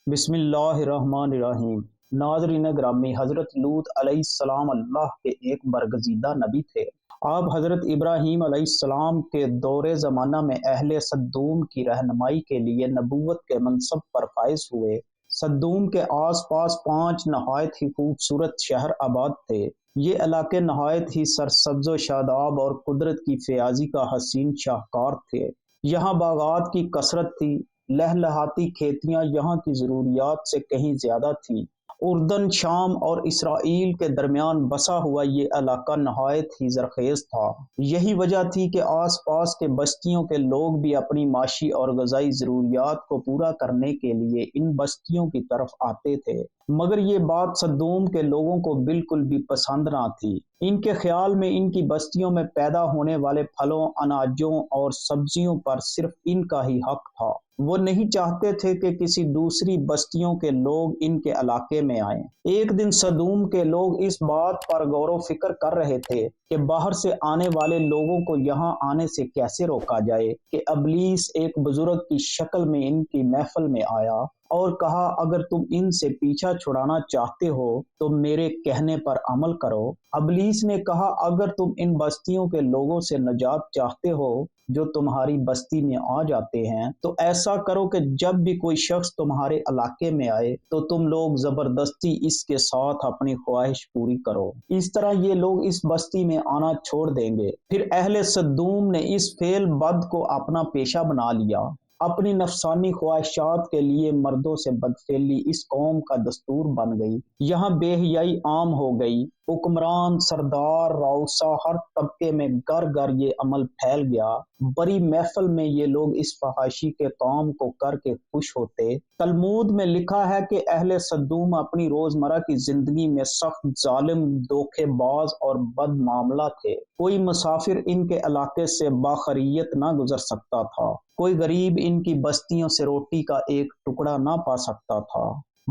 بسم اللہ الرحمن الرحیم۔ ناظرین گرامی، حضرت لوط علیہ السلام اللہ کے ایک برگزیدہ نبی تھے۔ آپ حضرت ابراہیم علیہ السلام کے دور زمانہ میں اہل سدوم کی رہنمائی کے لیے نبوت کے منصب پر فائز ہوئے۔ سدوم کے آس پاس 5 نہایت ہی خوبصورت شہر آباد تھے۔ یہ علاقے نہایت ہی سرسبز و شاداب اور قدرت کی فیاضی کا حسین شاہکار تھے۔ یہاں باغات کی کثرت تھی، لہلہاتی کھیتیاں یہاں کی ضروریات سے کہیں زیادہ تھیں۔ اردن، شام اور اسرائیل کے درمیان بسا ہوا یہ علاقہ نہایت ہی زرخیز تھا۔ یہی وجہ تھی کہ آس پاس کے بستیوں کے لوگ بھی اپنی معاشی اور غذائی ضروریات کو پورا کرنے کے لیے ان بستیوں کی طرف آتے تھے۔ مگر یہ بات سدوم کے لوگوں کو بالکل بھی پسند نہ تھی۔ ان کے خیال میں ان کی بستیوں میں پیدا ہونے والے پھلوں، اناجوں اور سبزیوں پر صرف ان کا ہی حق تھا۔ وہ نہیں چاہتے تھے کہ کسی دوسری بستیوں کے لوگ ان کے علاقے میں آئیں۔ ایک دن سدوم کے لوگ اس بات پر غور و فکر کر رہے تھے کہ باہر سے آنے والے لوگوں کو یہاں آنے سے کیسے روکا جائے کہ ابلیس ایک بزرگ کی شکل میں ان کی محفل میں آیا اور کہا، اگر تم ان سے پیچھا چھڑانا چاہتے ہو تو میرے کہنے پر عمل کرو۔ ابلیس نے کہا، اگر تم ان بستیوں کے لوگوں سے نجات چاہتے ہو جو تمہاری بستی میں آ جاتے ہیں تو ایسا کرو کہ جب بھی کوئی شخص تمہارے علاقے میں آئے تو تم لوگ زبردستی اس کے ساتھ اپنی خواہش پوری کرو۔ اس طرح یہ لوگ اس بستی میں آنا چھوڑ دیں گے۔ پھر اہل سدوم نے اس فعل بد کو اپنا پیشہ بنا لیا۔ اپنی نفسانی خواہشات کے لیے مردوں سے بدفعلی اس قوم کا دستور بن گئی۔ یہاں بے حیائی عام ہو گئی۔ حکمران، سردار، راؤسا، ہر طبقے میں گھر گھر یہ عمل پھیل گیا۔ بڑی محفل میں یہ لوگ اس فحاشی کے کام کو کر کے خوش ہوتے۔ تلمود میں لکھا ہے کہ اہل سدوم اپنی روزمرہ کی زندگی میں سخت ظالم، دھوکے باز اور بد معاملہ تھے۔ کوئی مسافر ان کے علاقے سے باخریت نہ گزر سکتا تھا۔ کوئی غریب ان کی بستیوں سے روٹی کا ایک ٹکڑا نہ پا سکتا تھا۔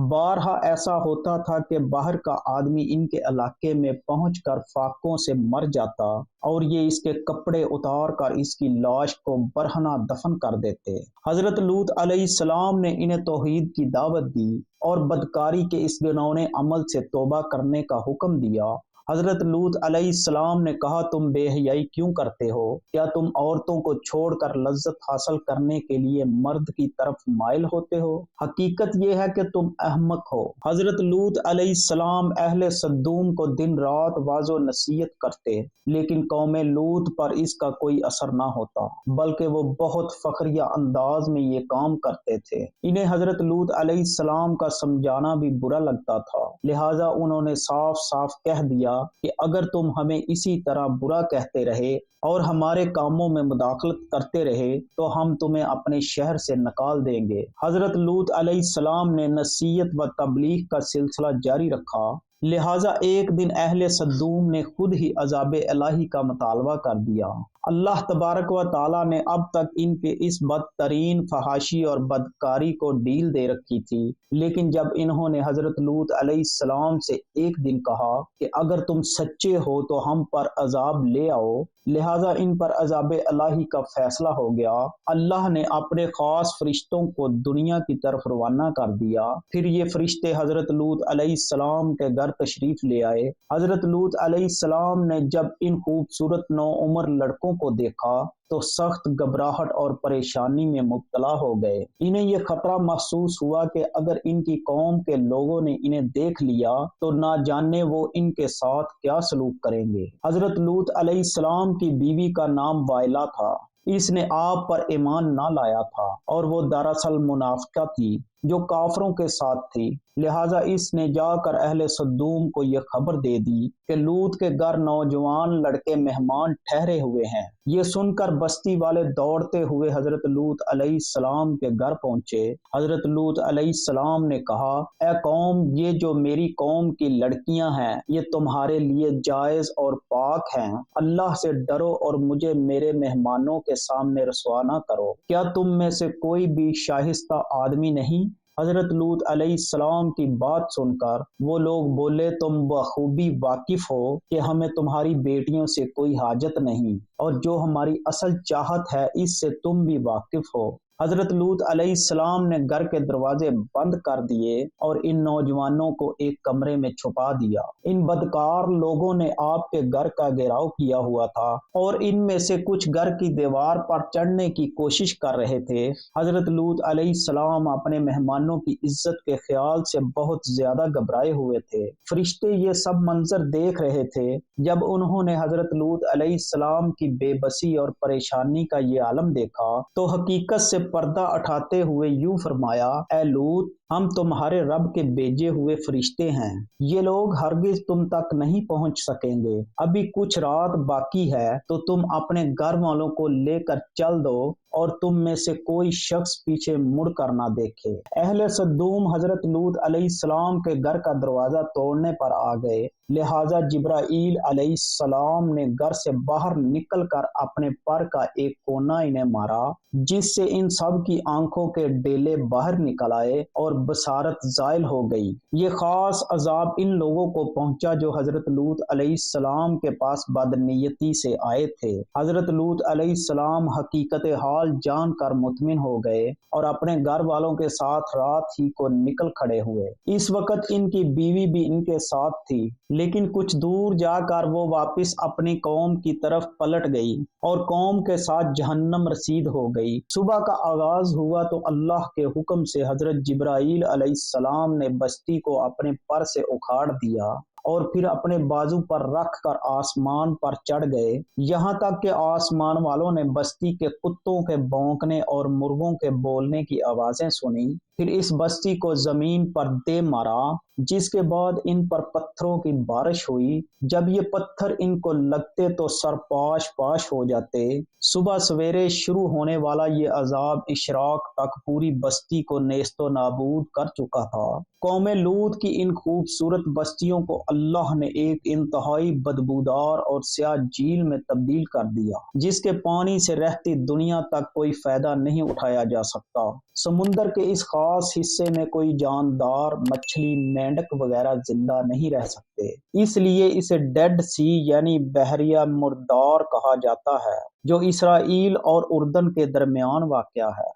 بارہا ایسا ہوتا تھا کہ باہر کا آدمی ان کے علاقے میں پہنچ کر فاقوں سے مر جاتا اور یہ اس کے کپڑے اتار کر اس کی لاش کو برہنہ دفن کر دیتے۔ حضرت لوط علیہ السلام نے انہیں توحید کی دعوت دی اور بدکاری کے اس گھناؤنے عمل سے توبہ کرنے کا حکم دیا۔ حضرت لوط علیہ السلام نے کہا، تم بے حیائی کیوں کرتے ہو؟ کیا تم عورتوں کو چھوڑ کر لذت حاصل کرنے کے لیے مرد کی طرف مائل ہوتے ہو؟ حقیقت یہ ہے کہ تم احمق ہو۔ حضرت لوط علیہ السلام اہل سدوم کو دن رات واعظ و نصیحت کرتے، لیکن قوم لوط پر اس کا کوئی اثر نہ ہوتا، بلکہ وہ بہت فخریہ انداز میں یہ کام کرتے تھے۔ انہیں حضرت لوط علیہ السلام کا سمجھانا بھی برا لگتا تھا، لہٰذا انہوں نے صاف صاف کہہ دیا کہ اگر تم ہمیں اسی طرح برا کہتے رہے اور ہمارے کاموں میں مداخلت کرتے رہے تو ہم تمہیں اپنے شہر سے نکال دیں گے۔ حضرت لوط علیہ السلام نے نصیحت و تبلیغ کا سلسلہ جاری رکھا، لہٰذا ایک دن اہل سدوم نے خود ہی عذاب الہی کا مطالبہ کر دیا۔ اللہ تبارک و تعالیٰ نے اب تک ان کے اس بدترین فحاشی اور بدکاری کو ڈیل دے رکھی تھی، لیکن جب انہوں نے حضرت لوط علیہ السلام سے ایک دن کہا کہ اگر تم سچے ہو تو ہم پر عذاب لے آؤ، لہٰذا ان پر عذاب الہی کا فیصلہ ہو گیا۔ اللہ نے اپنے خاص فرشتوں کو دنیا کی طرف روانہ کر دیا۔ پھر یہ فرشتے حضرت لوط علیہ السلام کے گھر تشریف لے آئے۔ حضرت لوط علیہ السلام نے جب ان خوبصورت نوعمر لڑکوں کو دیکھا تو سخت گھبراہٹ اور پریشانی میں مبتلا ہو گئے۔ انہیں یہ خطرہ محسوس ہوا کہ اگر ان کی قوم کے لوگوں نے انہیں دیکھ لیا تو نہ جانے وہ ان کے ساتھ کیا سلوک کریں گے۔ حضرت لوط علیہ السلام کی بیوی کا نام وائلہ تھا۔ اس نے آپ پر ایمان نہ لایا تھا اور وہ دراصل منافقہ تھی جو کافروں کے ساتھ تھی، لہٰذا اس نے جا کر اہل سدوم کو یہ خبر دے دی کہ لوط کے گھر نوجوان لڑکے مہمان ٹھہرے ہوئے ہیں۔ یہ سن کر بستی والے دوڑتے ہوئے حضرت لوط علیہ السلام کے گھر پہنچے۔ حضرت لوط علیہ السلام نے کہا، اے قوم، یہ جو میری قوم کی لڑکیاں ہیں یہ تمہارے لیے جائز اور پاک ہیں۔ اللہ سے ڈرو اور مجھے میرے مہمانوں کے سامنے رسوا نہ کرو۔ کیا تم میں سے کوئی بھی شائستہ آدمی نہیں؟ حضرت لوط علیہ السلام کی بات سن کر وہ لوگ بولے، تم بخوبی واقف ہو کہ ہمیں تمہاری بیٹیوں سے کوئی حاجت نہیں، اور جو ہماری اصل چاہت ہے اس سے تم بھی واقف ہو۔ حضرت لوط علیہ السلام نے گھر کے دروازے بند کر دیے اور ان نوجوانوں کو ایک کمرے میں چھپا دیا۔ ان بدکار لوگوں نے آپ کے گھر کا گھیراؤ کیا ہوا تھا اور ان میں سے کچھ گھر کی دیوار پر چڑھنے کی کوشش کر رہے تھے۔ حضرت لوط علیہ السلام اپنے مہمانوں کی عزت کے خیال سے بہت زیادہ گھبرائے ہوئے تھے۔ فرشتے یہ سب منظر دیکھ رہے تھے۔ جب انہوں نے حضرت لوط علیہ السلام کی بے بسی اور پریشانی کا یہ عالم دیکھا تو حقیقت سے پردہ اٹھاتے ہوئے یوں فرمایا، اے لوط، ہم تمہارے رب کے بھیجے ہوئے فرشتے ہیں۔ یہ لوگ ہرگز تم تک نہیں پہنچ سکیں گے۔ ابھی کچھ رات باقی ہے تو تم اپنے گھر والوں کو لے کر چل دو اور تم میں سے کوئی شخص پیچھے مڑ کر نہ دیکھے۔ اہل سدوم حضرت لوط علیہ السلام کے گھر کا دروازہ توڑنے پر آ گئے، لہٰذا جبرائیل علیہ السلام نے گھر سے باہر نکل کر اپنے پر کا ایک کونا انہیں مارا، جس سے ان سب کی آنکھوں کے ڈیلے باہر نکل آئے اور بصارت زائل ہو گئی۔ یہ خاص عذاب ان لوگوں کو پہنچا جو حضرت لوط علیہ السلام کے پاس بدنیتی سے آئے تھے۔ حضرت لوط علیہ السلام حقیقت حال جان کر مطمئن ہو گئے اور اپنے گھر والوں کے ساتھ رات ہی کو نکل کھڑے ہوئے۔ اس وقت ان کی بیوی بھی ان کے ساتھ تھی، لیکن کچھ دور جا کر وہ واپس اپنی قوم کی طرف پلٹ گئی اور قوم کے ساتھ جہنم رسید ہو گئی۔ صبح کا آغاز ہوا تو اللہ کے حکم سے حضرت جبرائیل علیہ السلام نے بستی کو اپنے پر سے اکھاڑ دیا اور پھر اپنے بازو پر رکھ کر آسمان پر چڑھ گئے، یہاں تک کہ آسمان والوں نے بستی کے کتوں کے بھونکنے اور مرغوں کے بولنے کی آوازیں سنی۔ پھر اس بستی کو زمین پر دے مارا، جس کے بعد ان پر پتھروں کی بارش ہوئی۔ جب یہ پتھر ان کو لگتے تو سر پاش پاش ہو جاتے۔ صبح سویرے شروع ہونے والا یہ عذاب اشراق تک پوری بستی کو نیست و نابود کر چکا تھا۔ قوم لوط کی ان خوبصورت بستیوں کو اللہ نے ایک انتہائی بدبودار اور سیاہ جھیل میں تبدیل کر دیا، جس کے پانی سے رہتی دنیا تک کوئی فائدہ نہیں اٹھایا جا سکتا۔ سمندر کے اس خاص حصے میں کوئی جاندار، مچھلی، مینڈک وغیرہ زندہ نہیں رہ سکتے، اس لیے اسے ڈیڈ سی یعنی بحریہ مردار کہا جاتا ہے، جو اسرائیل اور اردن کے درمیان واقع ہے۔